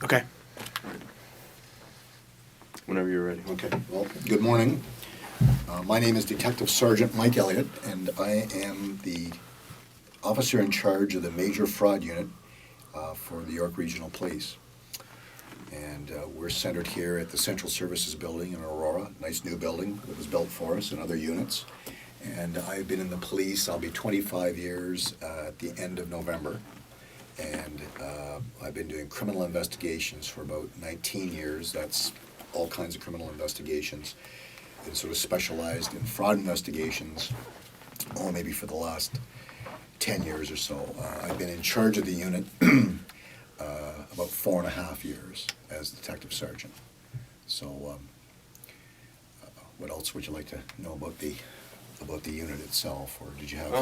Okay. Whenever you're ready. Okay, well, good morning. My name is Detective Sergeant Mike Elliott, and I am the officer in charge of the Major Fraud Unit for the York Regional Police. And we're centered here at the Central Services Building in Aurora, nice new building that was built for us and other units. And I've been in the police, I'll be 25 years at the end of November. And I've been doing criminal investigations for about 19 years. That's all kinds of criminal investigations, and sort of specialized in fraud investigations, maybe for the last 10 years or so. I've been in charge of the unit about 4.5 years as detective sergeant. So what else would you like to know about the unit itself, or did you have...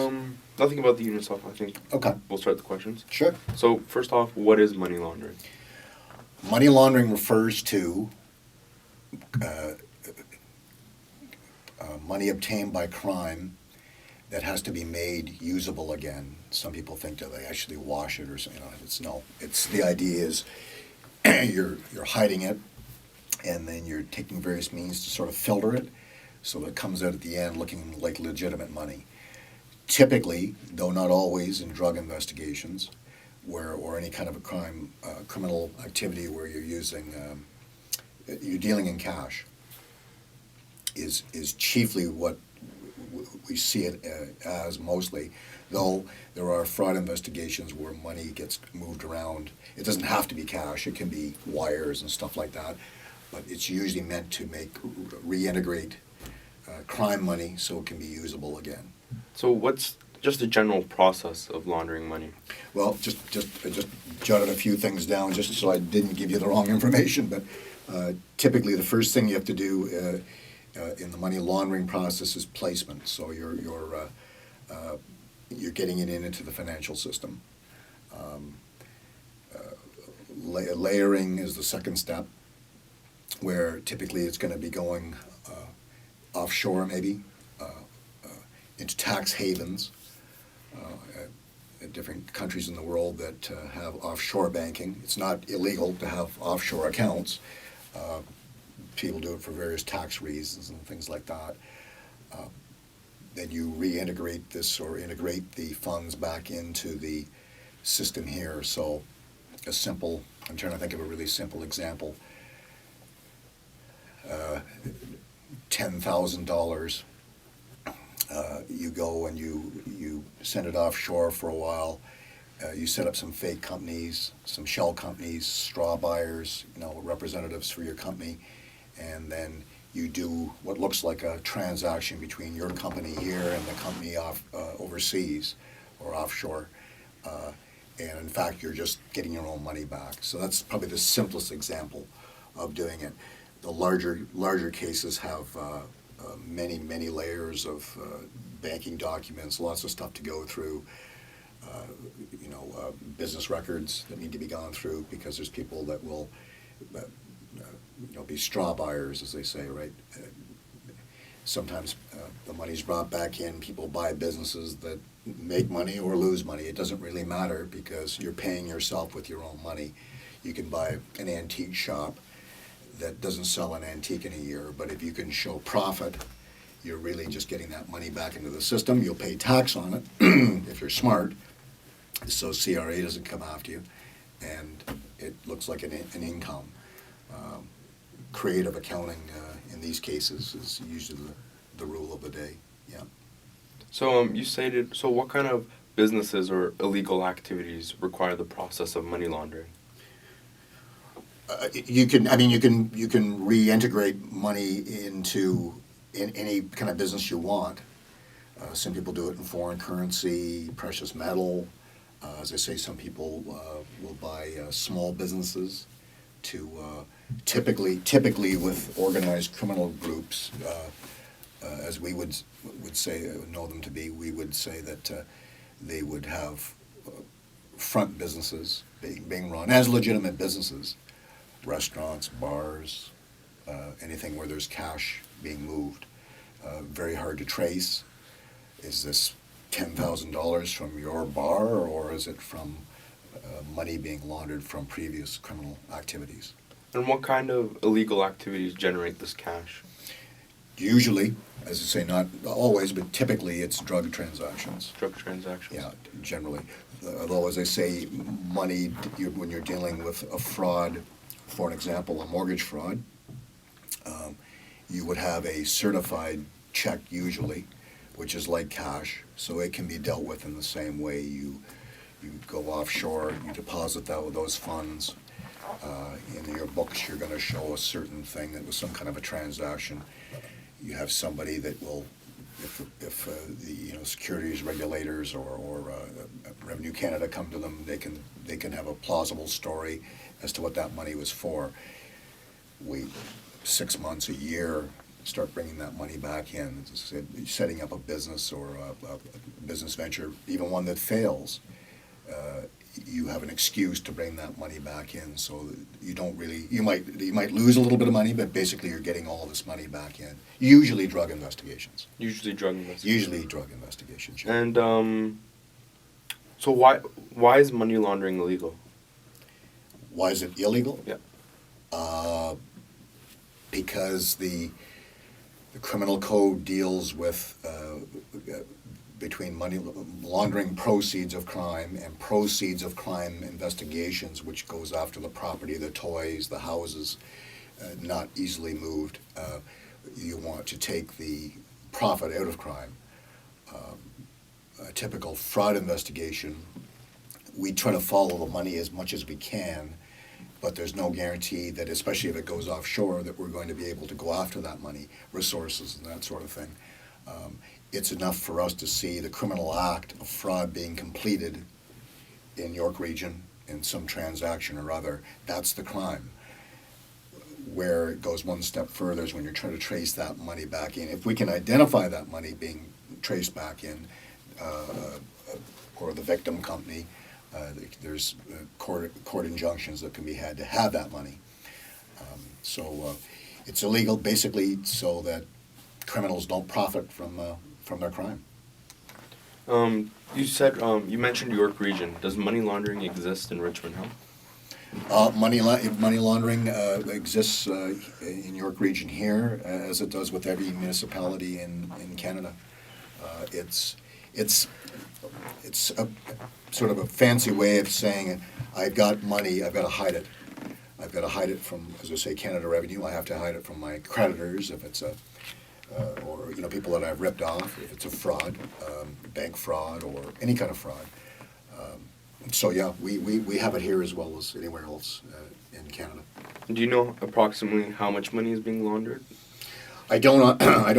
Nothing about the unit itself, I think. Okay. We'll start the questions. Sure. So, first off, what is money laundering? Money laundering refers to money obtained by crime that has to be made usable again. Some people think that they actually wash it, or it's the idea is you're hiding it, and then you're taking various means to sort of filter it so that it comes out at the end looking like legitimate money. Typically, though not always, in drug investigations or any kind of a criminal activity where you're dealing in cash is chiefly what we see it as mostly, though there are fraud investigations where money gets moved around. It doesn't have to be cash, it can be wires and stuff like that, but it's usually meant to reintegrate crime money so it can be usable again. So, what's just the general process of laundering money? Well, I just jotted a few things down just so I didn't give you the wrong information, but typically the first thing you have to do in the money laundering process is placement. So you're getting it into the financial system. Layering is the second step, where typically it's going to be going offshore, maybe into tax havens. Different countries in the world that have offshore banking. It's not illegal to have offshore accounts. People do it for various tax reasons and things like that. Then you reintegrate this or integrate the funds back into the system here. So I'm trying to think of a really simple example. $10,000. You go and you send it offshore for a while. You set up some fake companies, some shell companies, straw buyers, representatives for your company, and then you do what looks like a transaction between your company here and the company overseas or offshore. And in fact, you're just getting your own money back. So that's probably the simplest example of doing it. The larger cases have many layers of banking documents, lots of stuff to go through, business records that need to be gone through, because there's people that will be straw buyers, as they say, right? Sometimes the money's brought back in, people buy businesses that make money or lose money. It doesn't really matter because you're paying yourself with your own money. You can buy an antique shop that doesn't sell an antique in a year, but if you can show profit, you're really just getting that money back into the system. You'll pay tax on it if you're smart, so CRA doesn't come after you, and it looks like an income. Creative accounting in these cases is usually the rule of the day. Yeah. So you stated, so what kind of businesses or illegal activities require the process of money laundering? You can reintegrate money into any kind of business you want. Some people do it in foreign currency, precious metal. As I say, some people will buy small businesses to typically with organized criminal groups, as we would say, know them to be. We would say that they would have front businesses being run as legitimate businesses. Restaurants, bars, anything where there's cash being moved. Very hard to trace. Is this $10,000 from your bar, or is it from money being laundered from previous criminal activities. And what kind of illegal activities generate this cash? Usually, as I say, not always, but typically it's drug transactions. Drug transactions? Yeah, generally. Although, as I say, money, when you're dealing with a fraud, for an example, a mortgage fraud, you would have a certified check usually, which is like cash, so it can be dealt with in the same way. You go offshore, you deposit those funds. In your books, you're going to show a certain thing that was some kind of a transaction. You have somebody that will, if the securities regulators or Revenue Canada come to them, they can have a plausible story as to what that money was for. Wait 6 months, a year, start bringing that money back in, setting up a business or a business venture, even one that fails. You have an excuse to bring that money back in, so that you don't really, you might lose a little bit of money, but basically you're getting all this money back in. Usually drug investigations. Usually drug investigations. Usually drug investigations. Yeah. And so why is money laundering illegal? Why is it illegal? Yeah. Because the criminal code deals with between money laundering proceeds of crime and proceeds of crime investigations, which goes after the property, the toys, the houses, not easily moved. You want to take the profit out of crime. A typical fraud investigation, we try to follow the money as much as we can, but there's no guarantee that, especially if it goes offshore, that we're going to be able to go after that money, resources and that sort of thing. It's enough for us to see the criminal act of fraud being completed in York Region in some transaction or other. That's the crime. Where it goes one step further is when you're trying to trace that money back in. If we can identify that money being traced back in, or the victim company, there's court injunctions that can be had to have that money. So it's illegal basically so that criminals don't profit from their crime. You said you mentioned York Region. Does money laundering exist in Richmond Hill? Money laundering exists in York Region here, as it does with every municipality in Canada. It's a sort of a fancy way of saying, I've got money, I've got to hide it. I've got to hide it from, as I say, Canada Revenue. I have to hide it from my creditors if it's or people that I've ripped off, if it's a fraud, bank fraud or any kind of fraud. So yeah, we have it here as well as anywhere else in Canada. Do you know approximately how much money is being laundered? I don't